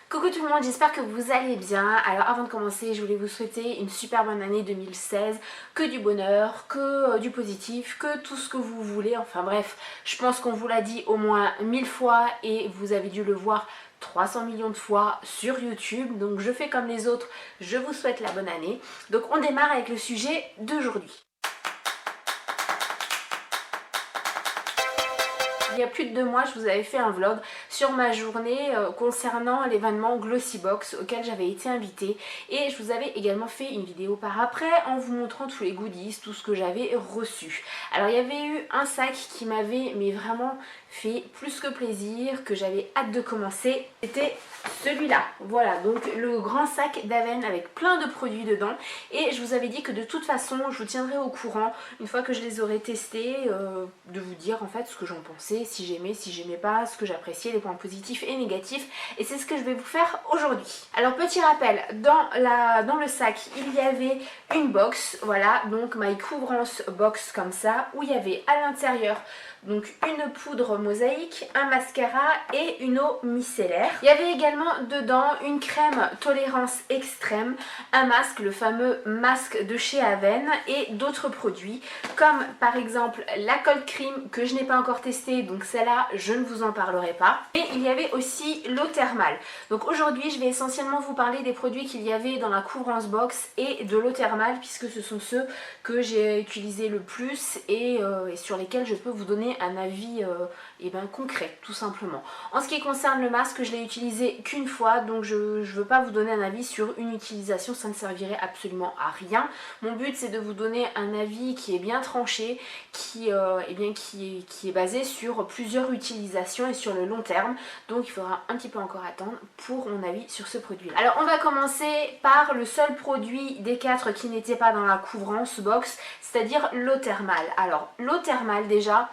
Coucou tout le monde, j'espère que vous allez bien. Alors avant de commencer, je voulais vous souhaiter une super bonne année 2016, que du bonheur, que du positif, que tout ce que vous voulez. Enfin bref, je pense qu'on vous l'a dit au moins 1000 fois et vous avez dû le voir 300 millions de fois sur YouTube. Donc je fais comme les autres, je vous souhaite la bonne année. Donc on démarre avec le sujet d'aujourd'hui. Il y a plus de 2 mois, je vous avais fait un vlog sur ma journée concernant l'événement Glossybox auquel j'avais été invitée et je vous avais également fait une vidéo par après en vous montrant tous les goodies, tout ce que j'avais reçu. Alors il y avait eu un sac qui m'avait vraiment fait plus que plaisir, que j'avais hâte de commencer, c'était celui-là. Voilà, donc le grand sac d'Aven avec plein de produits dedans et je vous avais dit que de toute façon je vous tiendrai au courant une fois que je les aurai testés, de vous dire en fait ce que j'en pensais, si j'aimais pas, ce que j'appréciais, les points positifs et négatifs, et c'est ce que je vais vous faire aujourd'hui. Alors petit rappel, dans le sac il y avait une box, voilà, donc My Couvrance box comme ça, où il y avait à l'intérieur donc une poudre mosaïque, un mascara et une eau micellaire. Il y avait également dedans une crème tolérance extrême, un masque, le fameux masque de chez Aven, et d'autres produits comme par exemple la cold cream que je n'ai pas encore testée, donc celle-là je ne vous en parlerai pas. Et il y avait aussi l'eau thermale. Donc aujourd'hui je vais essentiellement vous parler des produits qu'il y avait dans la couvrance box et de l'eau thermale, puisque ce sont ceux que j'ai utilisés le plus et sur lesquels je peux vous donner un avis concret tout simplement. En ce qui concerne le masque, je l'ai utilisé qu'une fois, donc je ne veux pas vous donner un avis sur une utilisation, ça ne servirait absolument à rien. Mon but c'est de vous donner un avis qui est bien tranché, qui est basé sur plusieurs utilisations et sur le long terme, donc il faudra un petit peu encore attendre pour mon avis sur ce produit là. Alors on va commencer par le seul produit des 4 qui n'était pas dans la couvrance box, c'est-à-dire l'eau thermale. Alors l'eau thermale, déjà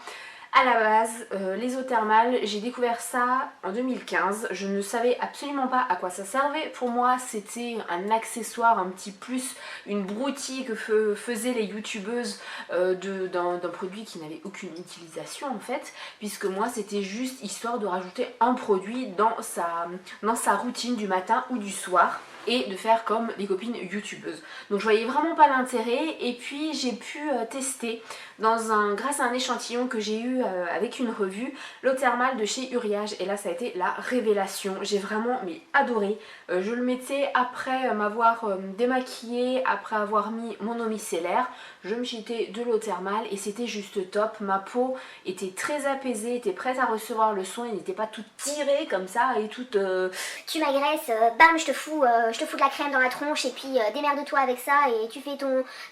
à la base, les eaux thermales, j'ai découvert ça en 2015. Je ne savais absolument pas à quoi ça servait. Pour moi, c'était un accessoire, un petit plus, une broutille que faisaient les youtubeuses d'un produit qui n'avait aucune utilisation en fait. Puisque moi, c'était juste histoire de rajouter un produit dans sa routine du matin ou du soir, et de faire comme les copines youtubeuses. Donc je voyais vraiment pas l'intérêt, et puis j'ai pu tester grâce à un échantillon que j'ai eu avec une revue, l'eau thermale de chez Uriage, et là ça a été la révélation. J'ai vraiment adoré. Je le mettais après m'avoir démaquillée, après avoir mis mon eau micellaire, je me jetais de l'eau thermale et c'était juste top. Ma peau était très apaisée, était prête à recevoir le soin, elle n'était pas toute tirée comme ça et toute... Tu m'agresses, bam, je te fous de la crème dans la tronche et puis démerde-toi avec ça et tu fais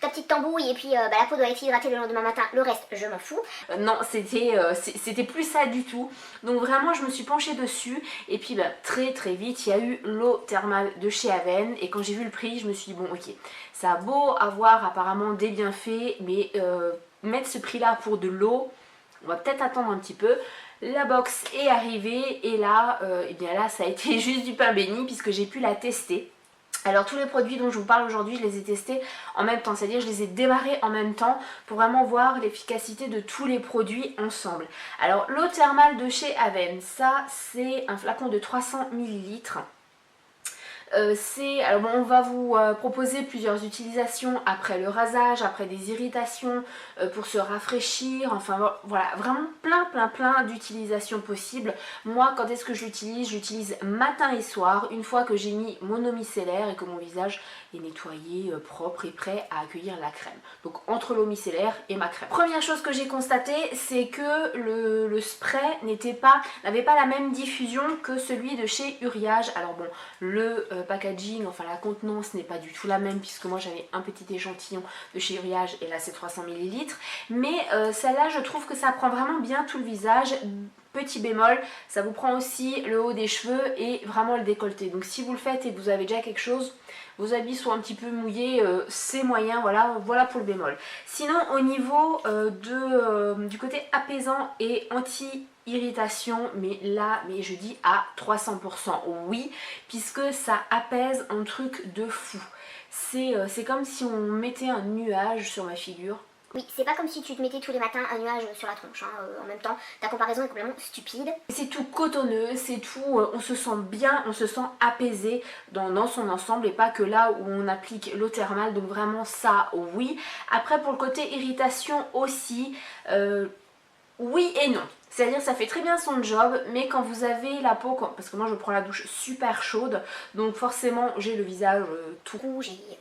ta petite tambouille et puis la peau doit être hydratée le lendemain matin, le reste je m'en fous. Non, c'était plus ça du tout. Donc vraiment je me suis penchée dessus et puis très très vite il y a eu l'eau thermale de chez Aven, et quand j'ai vu le prix je me suis dit bon ok, ça a beau avoir apparemment des bienfaits, mais mettre ce prix là pour de l'eau, on va peut-être attendre un petit peu. La box est arrivée et là, là ça a été juste du pain béni puisque j'ai pu la tester. Alors tous les produits dont je vous parle aujourd'hui, je les ai testés en même temps, c'est-à-dire je les ai démarrés en même temps pour vraiment voir l'efficacité de tous les produits ensemble. Alors l'eau thermale de chez Aven, ça c'est un flacon de 300 ml. On va vous proposer plusieurs utilisations après le rasage, après des irritations, pour se rafraîchir, enfin voilà, vraiment plein d'utilisations possibles. Moi, quand est-ce que je l'utilise? J'utilise matin et soir, une fois que j'ai mis mon eau micellaire et que mon visage est nettoyé, propre et prêt à accueillir la crème. Donc entre l'eau micellaire et ma crème. Première chose que j'ai constatée, c'est que le spray n'avait pas la même diffusion que celui de chez Uriage. Alors bon, le packaging, enfin la contenance n'est pas du tout la même, puisque moi j'avais un petit échantillon de chez Uriage et là c'est 300 ml, mais celle-là je trouve que ça prend vraiment bien tout le visage. Petit bémol, ça vous prend aussi le haut des cheveux et vraiment le décolleté. Donc si vous le faites et que vous avez déjà quelque chose, vos habits sont un petit peu mouillés, c'est moyen, voilà pour le bémol. Sinon au niveau du côté apaisant et anti-irritation, mais je dis à 300%, oui, puisque ça apaise un truc de fou. C'est comme si on mettait un nuage sur ma figure. Oui, c'est pas comme si tu te mettais tous les matins un nuage sur la tronche, hein. En même temps, ta comparaison est complètement stupide. C'est tout cotonneux, c'est tout, on se sent bien, on se sent apaisé dans son ensemble et pas que là où on applique l'eau thermale, donc vraiment ça oui. Après pour le côté irritation aussi, oui et non. C'est-à-dire ça fait très bien son job, mais quand vous avez la peau, parce que moi je prends la douche super chaude, donc forcément j'ai le visage tout rouge et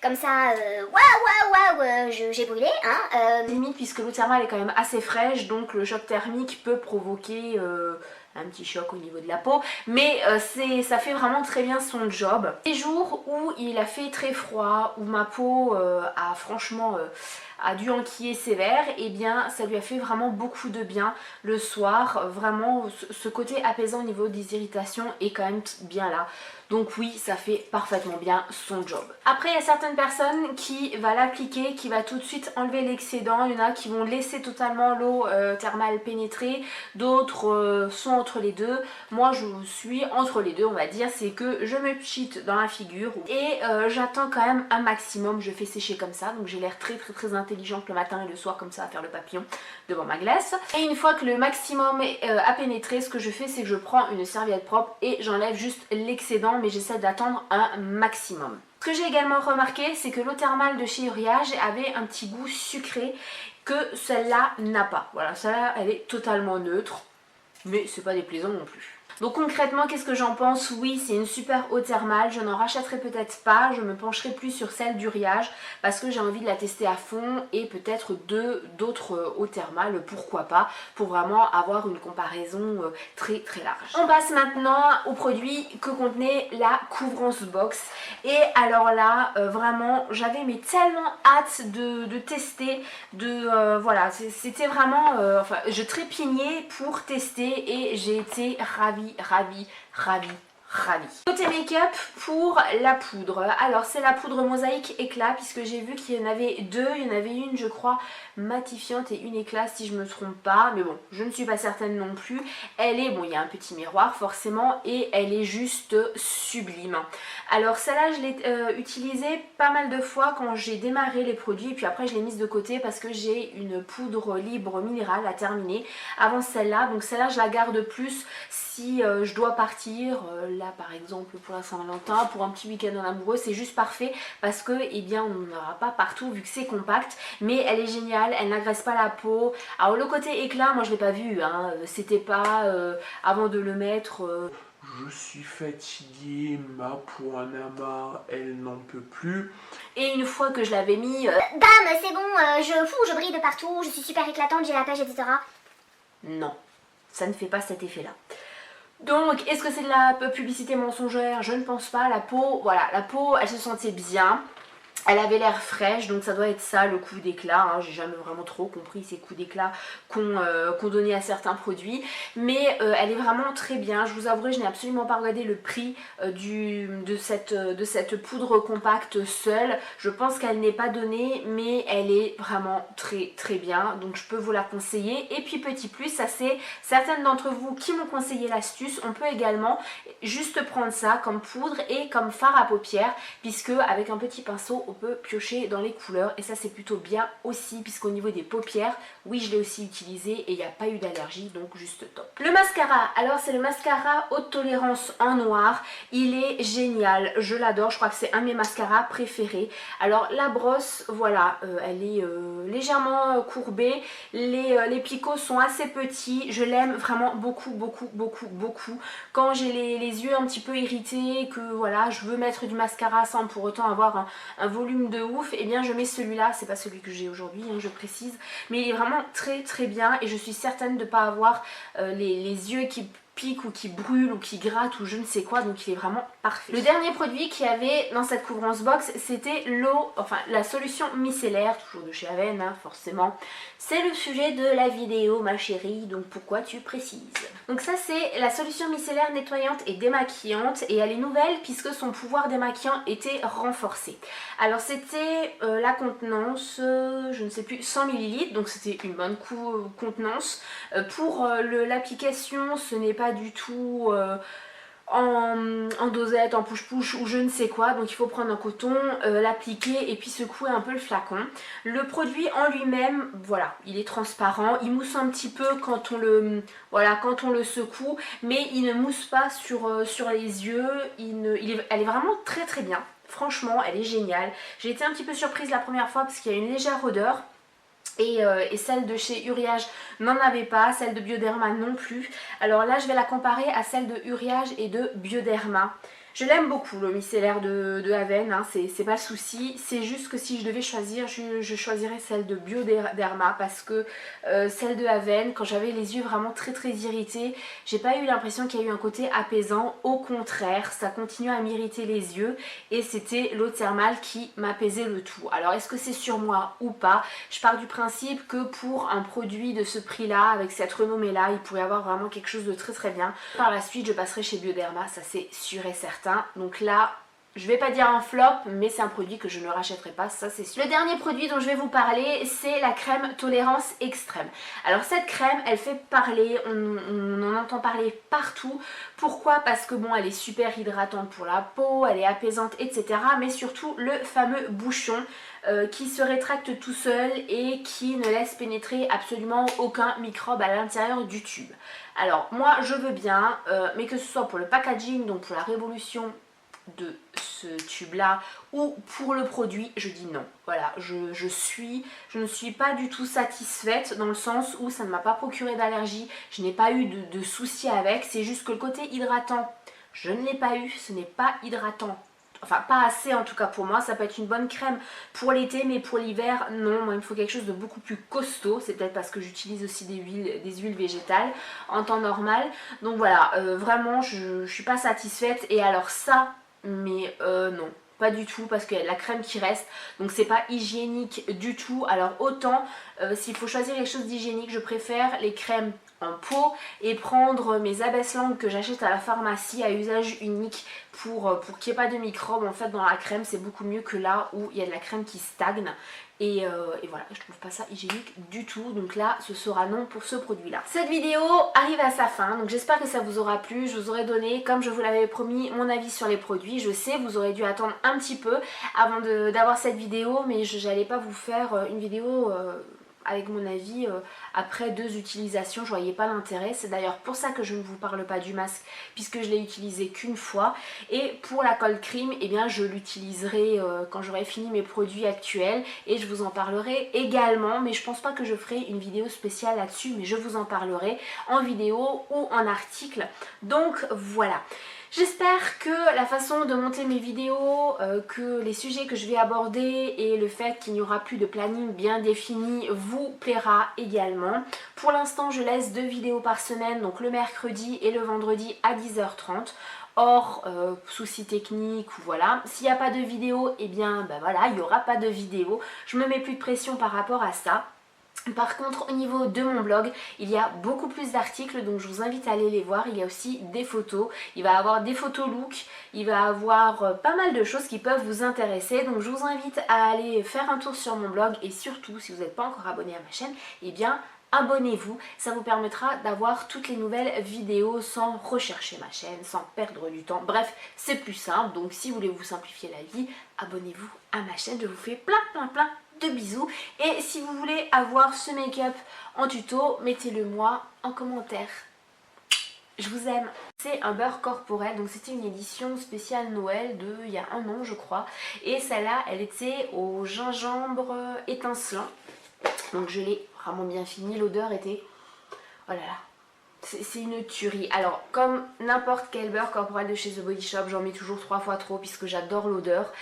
comme ça, waouh, j'ai brûlé, hein. limite puisque l'eau thermale est quand même assez fraîche, donc le choc thermique peut provoquer un petit choc au niveau de la peau, mais ça fait vraiment très bien son job. Les jours où il a fait très froid, où ma peau a franchement a dû enquiller sévère, et bien ça lui a fait vraiment beaucoup de bien le soir. Vraiment ce côté apaisant au niveau des irritations est quand même bien là. Donc oui, ça fait parfaitement bien son job. Après, il y a certaines personnes qui va l'appliquer, qui va tout de suite enlever l'excédent. Il y en a qui vont laisser totalement l'eau thermale pénétrer. D'autres sont entre les deux. Moi, je suis entre les deux, on va dire. C'est que je me cheat dans la figure et j'attends quand même un maximum. Je fais sécher comme ça. Donc j'ai l'air très intelligente le matin et le soir comme ça à faire le papillon devant ma glace. Et une fois que le maximum a pénétré, ce que je fais, c'est que je prends une serviette propre et j'enlève juste l'excédent, mais j'essaie d'attendre un maximum. Ce que j'ai également remarqué, c'est que l'eau thermale de chez Uriage avait un petit goût sucré que celle-là n'a pas. Voilà, celle-là elle est totalement neutre, mais c'est pas déplaisant non plus. Donc concrètement, qu'est-ce que j'en pense? Oui, c'est une super eau thermale, je n'en rachèterai peut-être pas, je me pencherai plus sur celle d'Uriage parce que j'ai envie de la tester à fond et peut-être d'autres eaux thermales, pourquoi pas, pour vraiment avoir une comparaison très large. On passe maintenant au produit que contenait la couvrance box, et alors là, vraiment, j'avais mais tellement hâte de tester, voilà, c'était vraiment, enfin, je trépignais pour tester et j'ai été ravie. Côté make-up, pour la poudre, alors c'est la poudre mosaïque éclat, puisque j'ai vu qu'il y en avait deux, il y en avait une je crois matifiante et une éclat si je me trompe pas, mais bon je ne suis pas certaine non plus. Elle est, bon il y a un petit miroir forcément, et elle est juste sublime. Alors celle-là je l'ai utilisée pas mal de fois quand j'ai démarré les produits, et puis après je l'ai mise de côté parce que j'ai une poudre libre minérale à terminer avant celle-là, donc celle-là je la garde plus si je dois partir, là par exemple pour la Saint-Valentin, pour un petit week-end en amoureux, c'est juste parfait parce que eh bien on n'en aura pas partout vu que c'est compact, mais elle est géniale, elle n'agresse pas la peau. Alors le côté éclat, moi je l'ai pas vu, hein, c'était pas avant de le mettre. Je suis fatiguée, ma peau en a marre, elle n'en peut plus. Et une fois que je l'avais mis, bam, c'est bon, je brille de partout, je suis super éclatante, j'ai la pêche, etc. Non, ça ne fait pas cet effet-là. Donc, est-ce que c'est de la publicité mensongère? Je ne pense pas. La peau, voilà, la peau, elle se sentait bien. Elle avait l'air fraîche, donc ça doit être ça le coup d'éclat, hein. J'ai jamais vraiment trop compris ces coups d'éclat qu'on donnait à certains produits, mais elle est vraiment très bien. Je vous avouerai, je n'ai absolument pas regardé le prix de cette poudre compacte seule. Je pense qu'elle n'est pas donnée, mais elle est vraiment très bien, donc je peux vous la conseiller. Et puis petit plus, ça c'est certaines d'entre vous qui m'ont conseillé l'astuce, on peut également juste prendre ça comme poudre et comme fard à paupières, puisque avec un petit pinceau on peut piocher dans les couleurs, et ça c'est plutôt bien aussi, puisqu'au niveau des paupières, oui je l'ai aussi utilisé et il n'y a pas eu d'allergie, donc juste top. Le mascara, alors c'est le mascara haute tolérance en noir, il est génial, je l'adore, je crois que c'est un de mes mascaras préférés. Alors la brosse, voilà, elle est légèrement courbée, les picots sont assez petits, je l'aime vraiment beaucoup. Quand j'ai les yeux un petit peu irrités, que voilà je veux mettre du mascara sans pour autant avoir un volume de ouf, et bien je mets celui-là, c'est pas celui que j'ai aujourd'hui, hein, je précise, mais il est vraiment très bien, et je suis certaine de ne pas avoir les yeux qui pique ou qui brûle ou qui gratte ou je ne sais quoi, donc il est vraiment parfait. Le dernier produit qu'il y avait dans cette couvrance box, c'était l'eau, enfin la solution micellaire, toujours de chez Aven, hein, forcément. C'est le sujet de la vidéo ma chérie, donc pourquoi tu précises? Donc ça c'est la solution micellaire nettoyante et démaquillante, et elle est nouvelle puisque son pouvoir démaquillant était renforcé. Alors c'était la contenance, je ne sais plus, 100 ml, donc c'était une bonne contenance. Pour l'application, ce n'est pas du tout en dosette, en push-push ou je ne sais quoi. Donc il faut prendre un coton, l'appliquer et puis secouer un peu le flacon. Le produit en lui-même, voilà, il est transparent, il mousse un petit peu quand on le, voilà, quand on le secoue, mais il ne mousse pas sur les yeux, elle est vraiment très très bien. Franchement, elle est géniale. J'ai été un petit peu surprise la première fois parce qu'il y a une légère odeur. Et celle de chez Uriage n'en avait pas, celle de Bioderma non plus. Alors là je vais la comparer à celle de Uriage et de Bioderma. Je l'aime beaucoup le micellaire de Haven, hein, c'est pas le souci. C'est juste que si je devais choisir, je choisirais celle de Bioderma parce que celle de Haven, quand j'avais les yeux vraiment très très irrités, j'ai pas eu l'impression qu'il y a eu un côté apaisant. Au contraire, ça continuait à m'irriter les yeux et c'était l'eau thermale qui m'apaisait le tout. Alors est-ce que c'est sur moi ou pas? Je pars du principe que pour un produit de ce prix là, avec cette renommée là, il pourrait y avoir vraiment quelque chose de très très bien. Par la suite je passerai chez Bioderma, ça c'est sûr et certain. Donc là, je vais pas dire un flop, mais c'est un produit que je ne rachèterai pas, ça c'est sûr. Le dernier produit dont je vais vous parler, c'est la crème Tolérance Extrême. Alors cette crème, elle fait parler, on en entend parler partout. Pourquoi? Parce que bon, elle est super hydratante pour la peau, elle est apaisante, etc. Mais surtout le fameux bouchon qui se rétracte tout seul et qui ne laisse pénétrer absolument aucun microbe à l'intérieur du tube. Alors moi je veux bien, mais que ce soit pour le packaging, donc pour la révolution de ce tube là ou pour le produit, je dis non. Voilà, je ne suis pas du tout satisfaite dans le sens où ça ne m'a pas procuré d'allergie, je n'ai pas eu de soucis avec, c'est juste que le côté hydratant, je ne l'ai pas eu, ce n'est pas hydratant. Enfin pas assez en tout cas pour moi, ça peut être une bonne crème pour l'été mais pour l'hiver non, moi il me faut quelque chose de beaucoup plus costaud, c'est peut-être parce que j'utilise aussi des huiles végétales en temps normal, donc voilà, vraiment je suis pas satisfaite. Et alors ça, mais non, pas du tout parce qu'il y a de la crème qui reste, donc c'est pas hygiénique du tout. Alors autant s'il faut choisir quelque chose d'hygiénique, je préfère les crèmes en pot et prendre mes abaisse-langues que j'achète à la pharmacie à usage unique pour qu'il n'y ait pas de microbes en fait dans la crème. C'est beaucoup mieux que là où il y a de la crème qui stagne. Et voilà, je trouve pas ça hygiénique du tout, donc là ce sera non pour ce produit là. Cette vidéo arrive à sa fin, donc j'espère que ça vous aura plu. Je vous aurai donné, comme je vous l'avais promis, mon avis sur les produits. Je sais, vous aurez dû attendre un petit peu avant d'avoir cette vidéo, mais je n'allais pas vous faire une vidéo avec mon avis après 2 utilisations, je voyais pas l'intérêt. C'est d'ailleurs pour ça que je ne vous parle pas du masque puisque je l'ai utilisé qu'une fois. Et pour la cold cream, eh bien je l'utiliserai quand j'aurai fini mes produits actuels et je vous en parlerai également, mais je pense pas que je ferai une vidéo spéciale là-dessus, mais je vous en parlerai en vidéo ou en article. Donc voilà. J'espère que la façon de monter mes vidéos, que les sujets que je vais aborder et le fait qu'il n'y aura plus de planning bien défini vous plaira également. Pour l'instant je laisse 2 vidéos par semaine, donc le mercredi et le vendredi à 10h30. Hors soucis techniques ou voilà, s'il n'y a pas de vidéo, et bien ben voilà, il n'y aura pas de vidéo. Je me mets plus de pression par rapport à ça. Par contre au niveau de mon blog il y a beaucoup plus d'articles, donc je vous invite à aller les voir. Il y a aussi des photos, il va y avoir des photos look, il va y avoir pas mal de choses qui peuvent vous intéresser. Donc je vous invite à aller faire un tour sur mon blog et surtout si vous n'êtes pas encore abonné à ma chaîne, et bien abonnez-vous, ça vous permettra d'avoir toutes les nouvelles vidéos sans rechercher ma chaîne, sans perdre du temps. Bref, c'est plus simple, donc si vous voulez vous simplifier la vie, abonnez-vous à ma chaîne, je vous fais plein de bisous. Et si vous voulez avoir ce make-up en tuto, mettez-le moi en commentaire. Je vous aime. C'est un beurre corporel, donc c'était une édition spéciale Noël de il y a 1 an je crois. Et celle-là, elle était au gingembre étincelant. Donc je l'ai vraiment bien fini, l'odeur était... Oh là là, c'est une tuerie. Alors comme n'importe quel beurre corporel de chez The Body Shop, j'en mets toujours 3 fois trop puisque j'adore l'odeur.